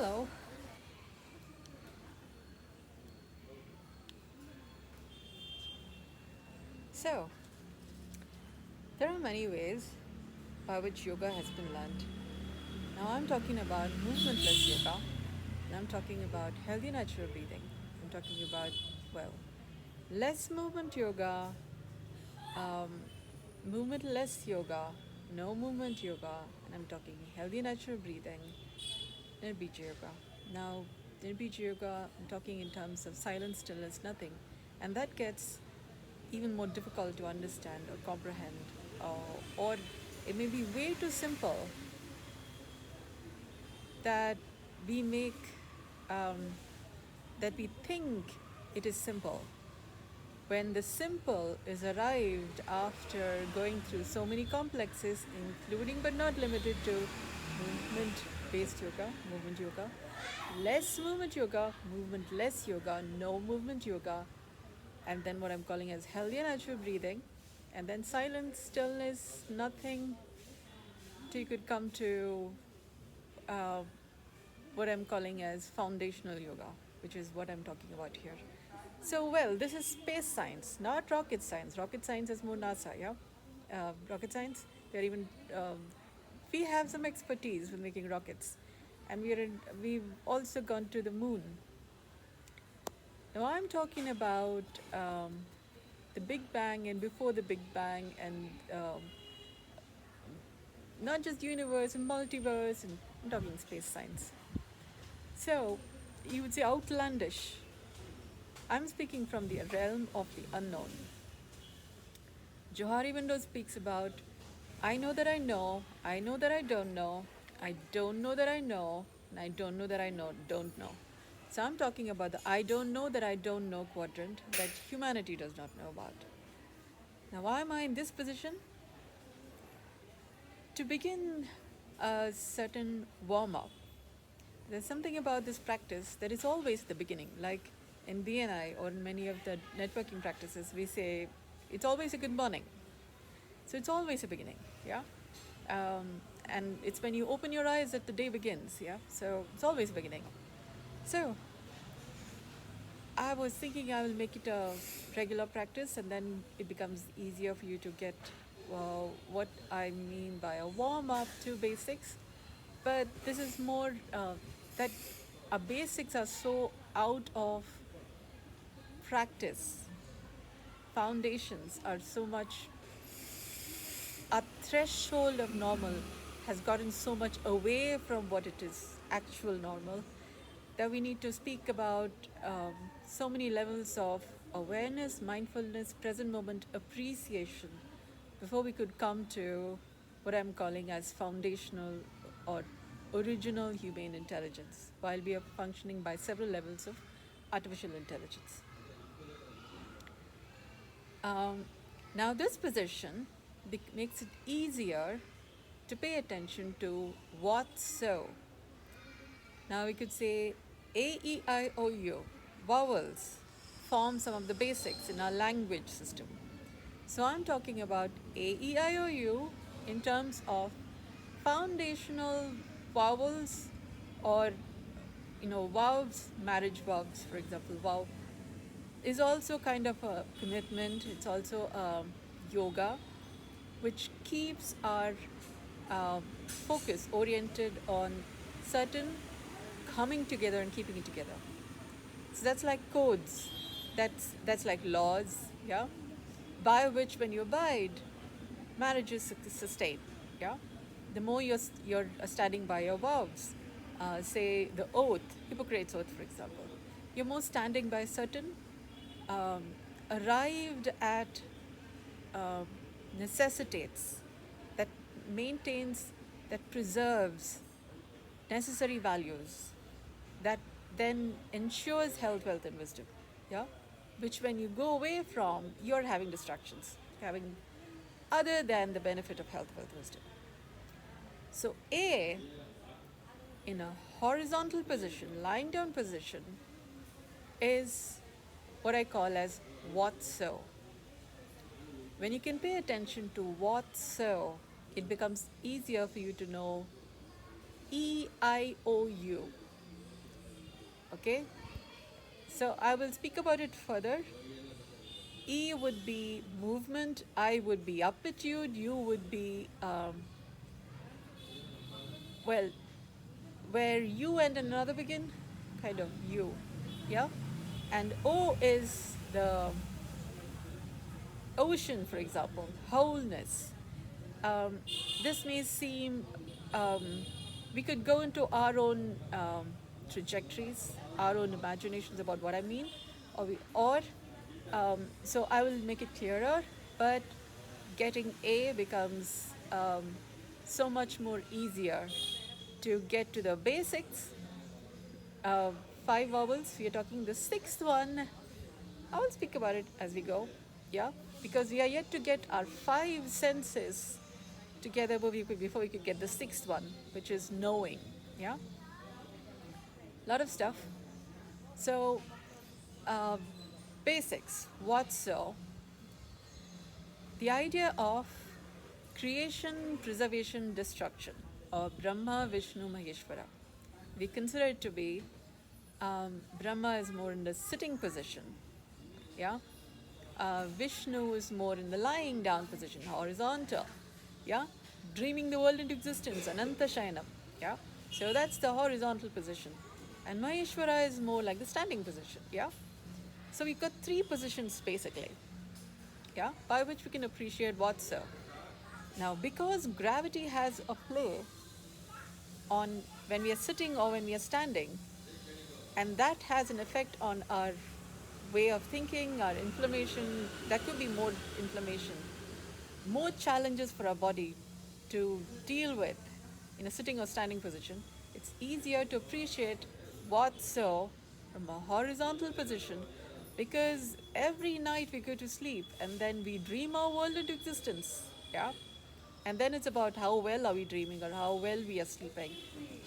Hello. So, there are many ways by which yoga has been learned. Now, I'm talking about movementless yoga, and I'm talking about healthy natural breathing. I'm talking about, well, less movement yoga, um, movementless yoga, no movement yoga, and I'm talking healthy natural breathing, Nirbeeja yoga. Now, Nirbeeja yoga, I'm talking in terms of silence, stillness, nothing, and that gets even more difficult to understand or comprehend, or it may be way too simple that we make that we think it is simple when the simple is arrived after going through so many complexes, including but not limited to movement based yoga, movement yoga, less movement yoga, movement less yoga, no movement yoga, and then what I'm calling as healthy and natural breathing, and then silence, stillness, nothing. So you could come to uh, what I'm calling as foundational yoga, which is what I'm talking about here. So, well, this is space science, not rocket science. Rocket science is more NASA, yeah? Rocket science, they're even, we have some expertise with making rockets. And we've also gone to the moon. Now, I'm talking about the Big Bang and before the Big Bang, and not just universe and multiverse, and I'm talking space science. So, you would say outlandish. I'm speaking from the realm of the unknown. Johari Window speaks about I know that I know that I don't know that I know, and I don't know that I don't know. So I'm talking about the I don't know that I don't know quadrant that humanity does not know about. Now, why am I in this position? To begin a certain warm up, there's something about this practice that is always the beginning. Like in BNI or in many of the networking practices, we say it's always a good morning. So it's always a beginning, yeah? And it's when you open your eyes that the day begins, yeah? So it's always a beginning. So I was thinking I will make it a regular practice, and then it becomes easier for you to get what I mean by a warm up to basics. But this is more that our basics are so out of practice. Foundations are so much, our threshold of normal has gotten so much away from what it is actual normal that we need to speak about so many levels of awareness, mindfulness, present moment appreciation before we could come to what I'm calling as foundational or original humane intelligence, while we are functioning by several levels of artificial intelligence. Um, Now, this position makes it easier to pay attention to what so. Now, we could say A, E, I, O, U, vowels form some of the basics in our language system. So, I'm talking about A, E, I, O, U in terms of foundational vowels, or vows, marriage vows, for example. Vow is also kind of a commitment. It's also yoga, which keeps our focus oriented on certain coming together and keeping it together. So that's like codes. That's like laws, yeah, by which when you abide, marriage is sustained, yeah. The more you're standing by your vows, say the oath, Hippocrates oath, for example, you're more standing by certain arrived at uh, necessitates, that maintains, that preserves necessary values, that then ensures health, wealth, and wisdom. Yeah, which when you go away from, you're having distractions, having other than the benefit of health, wealth, wisdom. So A, in a horizontal position, lying down position, is what I call as what so. When you can pay attention to what so, it becomes easier for you to know E, I, O, U. Okay, so I will speak about it further. E would be movement, I would be aptitude, U would be, well, where you and another begin, kind of you, yeah? And O is the ocean, for example, wholeness. Um, this may seem, we could go into our own trajectories, our own imaginations about what I mean, so I will make it clearer, but getting A becomes so much more easier to get to the basics. uh, 5 vowels, we are talking the sixth one. I will speak about it as we go, yeah, because we are yet to get our 5 senses together before we could get the sixth one, which is knowing, yeah. A lot of stuff. So, uh, basics. What's so? The idea of creation, preservation, destruction, or Brahma, Vishnu, Maheshwara. We consider it to be Brahma is more in the sitting position, yeah. Vishnu is more in the lying down position, horizontal, yeah. Dreaming the world into existence, Anantashayanam, yeah. So that's the horizontal position. And Maheshwara is more like the standing position, yeah. So we've got 3 positions basically, yeah, by which we can appreciate what's so. Now, because gravity has a play on when we are sitting or when we are standing, and that has an effect on our way of thinking, our inflammation. That could be more inflammation, more challenges for our body to deal with in a sitting or standing position. It's easier to appreciate what's so from a horizontal position, because every night we go to sleep and then we dream our world into existence, yeah. And then it's about how well are we dreaming, or how well we are sleeping,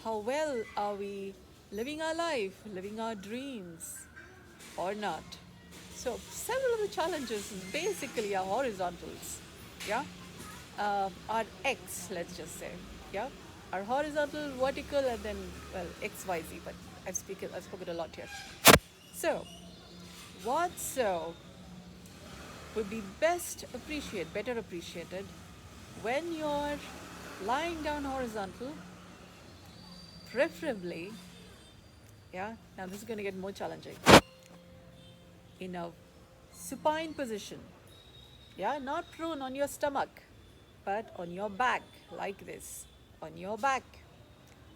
how well are we living our life, living our dreams, or not. So several of the challenges basically are horizontals, yeah. Are X, let's just say, yeah. Are horizontal, vertical, and then, well, X, Y, Z. But I've spoken a lot here. So, what so would be better appreciated when you're lying down horizontal, preferably, yeah. Now this is going to get more challenging. In a supine position, yeah, not prone on your stomach, but on your back, like this, on your back,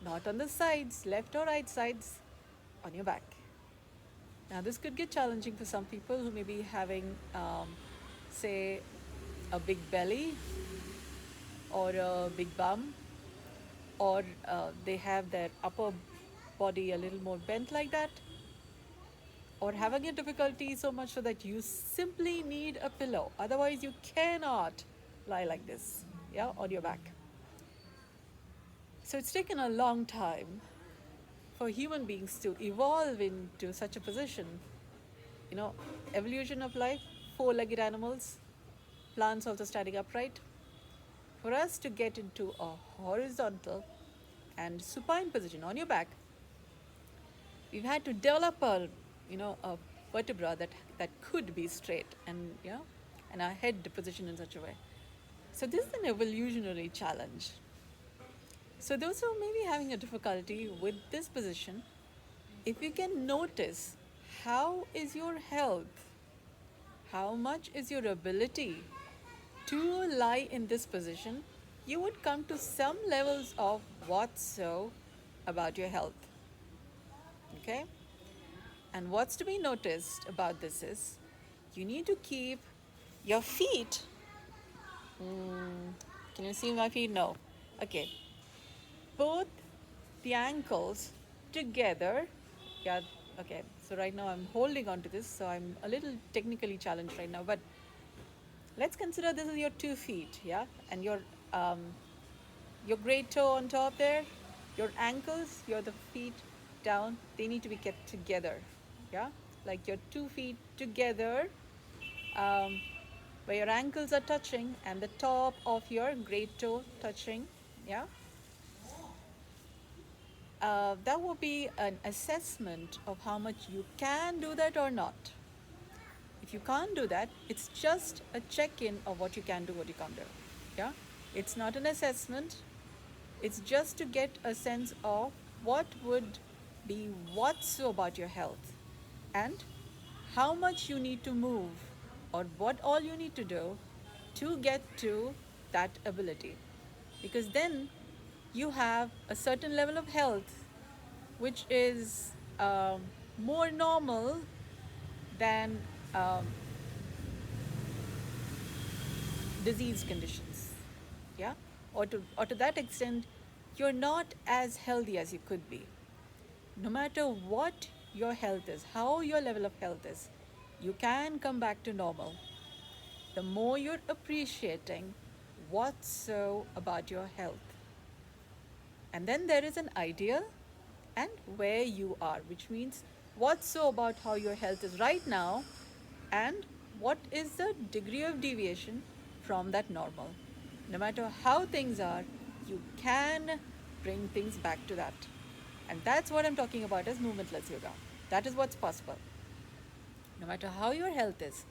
not on the sides, left or right sides, on your back. Now, this could get challenging for some people who may be having, say, a big belly or a big bum, or they have their upper body a little more bent like that, or having a difficulty so much so that you simply need a pillow. Otherwise, you cannot lie like this, yeah, on your back. So it's taken a long time for human beings to evolve into such a position. You know, evolution of life, 4-legged animals, plants also standing upright. For us to get into a horizontal and supine position on your back, we've had to develop a vertebra that could be straight, and and our head positioned in such a way. So this is an evolutionary challenge. So those who may be having a difficulty with this position, if you can notice how is your health, how much is your ability to lie in this position, you would come to some levels of what's so about your health. Okay? And what's to be noticed about this is you need to keep your feet. Can you see my feet? No. Okay. Both the ankles together. Yeah, okay. So right now I'm holding on to this, so I'm a little technically challenged right now. But let's consider this is your 2 feet, yeah? And your great toe on top there, your ankles, the feet down, they need to be kept together, yeah? Like your 2 feet together, um, where your ankles are touching and the top of your great toe touching, yeah? that will be an assessment of how much you can do that or not. If you can't do that, it's just a check-in of what you can do, what you can't do. Yeah, it's not an assessment. It's just to get a sense of what would be what's so about your health and how much you need to move or what all you need to do to get to that ability. Because then you have a certain level of health which is more normal than um, disease conditions. Yeah, or to that extent, you're not as healthy as you could be. No matter what your health is, how your level of health is, you can come back to normal. The more you're appreciating what's so about your health. And then there is an ideal and where you are, which means what's so about how your health is right now and what is the degree of deviation from that normal. No matter how things are, you can bring things back to that. And that's what I'm talking about as movementless yoga. That is what's possible. No matter how your health is,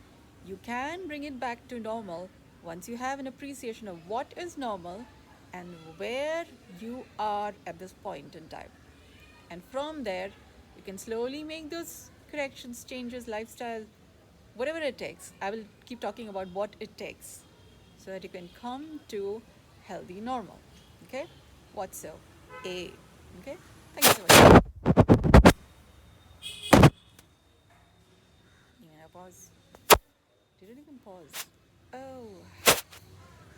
you can bring it back to normal once you have an appreciation of what is normal and where you are at this point in time. And from there, you can slowly make those corrections, changes, lifestyle, whatever it takes. I will keep talking about what it takes so that you can come to healthy normal. Okay? What so? A. Okay? Thank you so much. You may now pause. Didn't even pause. Oh.